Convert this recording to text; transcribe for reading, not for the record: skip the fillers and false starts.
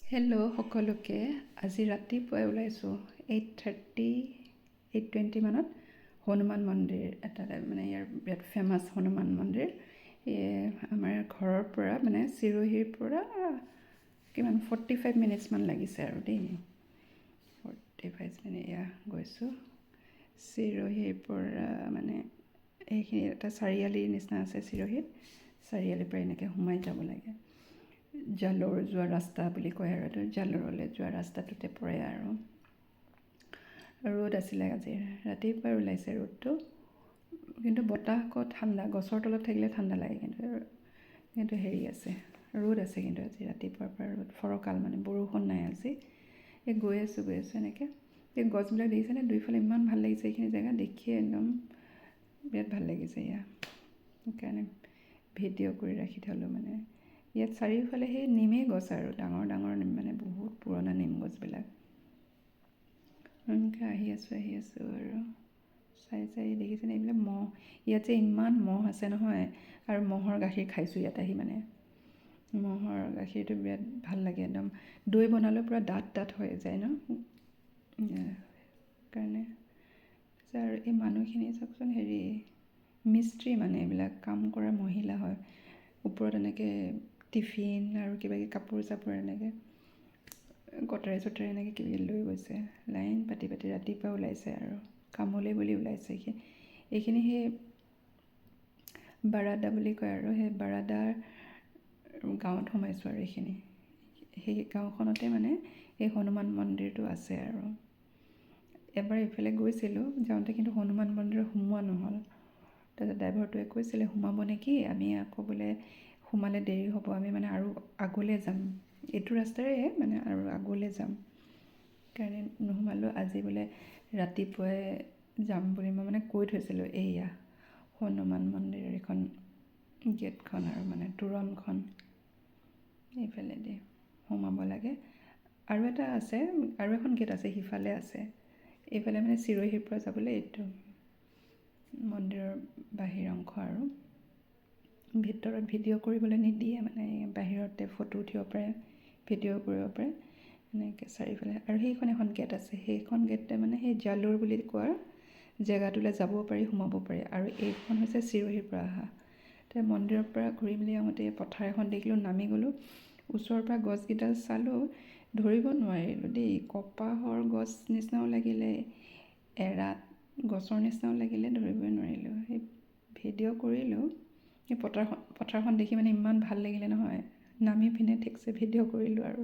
Hello' সকলোকে। আজি ৰাতিপুৱাই ওলাইছোঁ 8:20 মানত হনুমান মন্দিৰ এটা, মানে ইয়াৰ বিৰাট ফেমাছ হনুমান মন্দিৰ। আমাৰ ঘৰৰ পৰা মানে চিৰোহীৰ পৰা কিমান 45 মিনিটছমান লাগিছে আৰু দেই। 45 মিনিট গৈছোঁ চিৰোহীৰ পৰা। মানে এইখিনি এটা চাৰিআলিৰ নিচিনা আছে চিৰোহীত। চাৰিআলিৰ পৰা এনেকৈ সোমাই যাব লাগে। জালুৰ যোৱা ৰাস্তা বুলি কয় আৰু এইটো জালুৰলৈ যোৱা ৰাস্তাটোতে পৰে আৰু। ৰ'দ আছিলে আজি ৰাতিপুৱাই ওলাইছে ৰ'দটো, কিন্তু বতাহ আকৌ ঠাণ্ডা, গছৰ তলত থাকিলে ঠাণ্ডা লাগে, কিন্তু হেৰি আছে, ৰ'দ আছে কিন্তু আজি ৰাতিপুৱাৰ পৰা ৰ'দ ফৰকাল, মানে বৰষুণ নাই আজি। এই গৈ আছোঁ এনেকৈ। এই গছবিলাক দেখিছেনে, দুইফালে ইমান ভাল লাগিছে এইখিনি জেগা দেখিয়ে, একদম বিৰাট ভাল লাগিছে সেইকাৰণে ভিডিঅ' কৰি ৰাখি থ'লোঁ। মানে ইয়াত চাৰিওফালে সেই নিমেই গছ আৰু ডাঙৰ ডাঙৰ নিম, মানে বহুত পুৰণা নিম গছবিলাক। এনেকৈ আহি আছোঁ আৰু চাই দেখিছেনে এইবিলাক মহ। ইয়াত যে ইমান মহ আছে নহয়, আৰু মহৰ গাখীৰ খাইছোঁ ইয়াত আহি। মানে মহৰ গাখীৰটো বিৰাট ভাল লাগে, একদম দৈ বনালেও পূৰা ডাঠ হৈ যায় ন, কাৰণে। আৰু এই মানুহখিনি চাওকচোন, হেৰি মিস্ত্ৰী, মানে এইবিলাক কাম কৰা মহিলা হয়। ওপৰত এনেকৈ টিফিন আৰু কিবাকিবি কাপোৰ চাপোৰ এনেকৈ কটাৰী চটাৰী এনেকৈ কিবাকিবি লৈ গৈছে। লাইন পাতি ৰাতিপুৱা ওলাইছে আৰু কামলৈ বুলি ওলাইছে। এইখিনি সেই বাৰাদা বুলি কয় আৰু সেই বাৰাদাৰ গাঁৱত সোমাইছোঁ আৰু সেই গাঁওখনতে মানে এই হনুমান মন্দিৰটো আছে আৰু। এবাৰ এইফালে গৈছিলোঁ যাওঁতে, কিন্তু হনুমান মন্দিৰত সোমোৱা নহ'ল। তাৰপিছত ড্ৰাইভাৰটোৱে কৈছিলে সোমাব নেকি, আমি আকৌ বোলে সোমালে দেৰি হ'ব, আমি মানে আৰু আগলৈ যাম, এইটো ৰাস্তাৰে মানে আৰু আগলৈ যাম, সেইকাৰণে নোসোমালোঁ। আজি বোলে ৰাতিপুৱাই যাম বুলি মই মানে কৈ থৈছিলোঁ। এইয়া হনুমান মন্দিৰৰ এইখন গেটখন আৰু মানে তোৰণখন, এইফালেদি সোমাব লাগে। আৰু এটা আছে, আৰু এখন গেট আছে, সিফালে আছে। এইফালে মানে চিৰোহীৰ পৰা যাবলৈ এইটো মন্দিৰৰ বাহিৰ অংশ আৰু। ভিতৰত ভিডিঅ' কৰিবলৈ নিদিয়ে, মানে বাহিৰতে ফটো উঠিব পাৰে, ভিডিঅ' কৰিব পাৰে এনেকৈ চাৰিওফালে। আৰু সেইখন এখন গেট আছে, সেইখন গেটে মানে সেই জালুৰ বুলি কোৱা জেগাটোলৈ যাব পাৰি, সোমাব পাৰি। আৰু এইখন হৈছে চিৰোহীৰ পৰা অহা। তাৰ মন্দিৰৰ পৰা ঘূৰি মেলি আহোঁতে পথাৰ এখন দেখিলোঁ, নামি গ'লোঁ। ওচৰৰ পৰা গছকেইডাল চালোঁ, ধৰিব নোৱাৰিলোঁ দেই, কপাহৰ গছ নিচিনাও লাগিলে, এৰাত গছৰ নিচিনাও লাগিলে, ধৰিবই নোৱাৰিলোঁ। সেই ভিডিঅ' কৰিলোঁ। সেই পথাৰখন দেখি মানে ইমান ভাল লাগিলে নহয়, নামি পিনে ঠিকছে ভিডিঅ' কৰিলোঁ আৰু।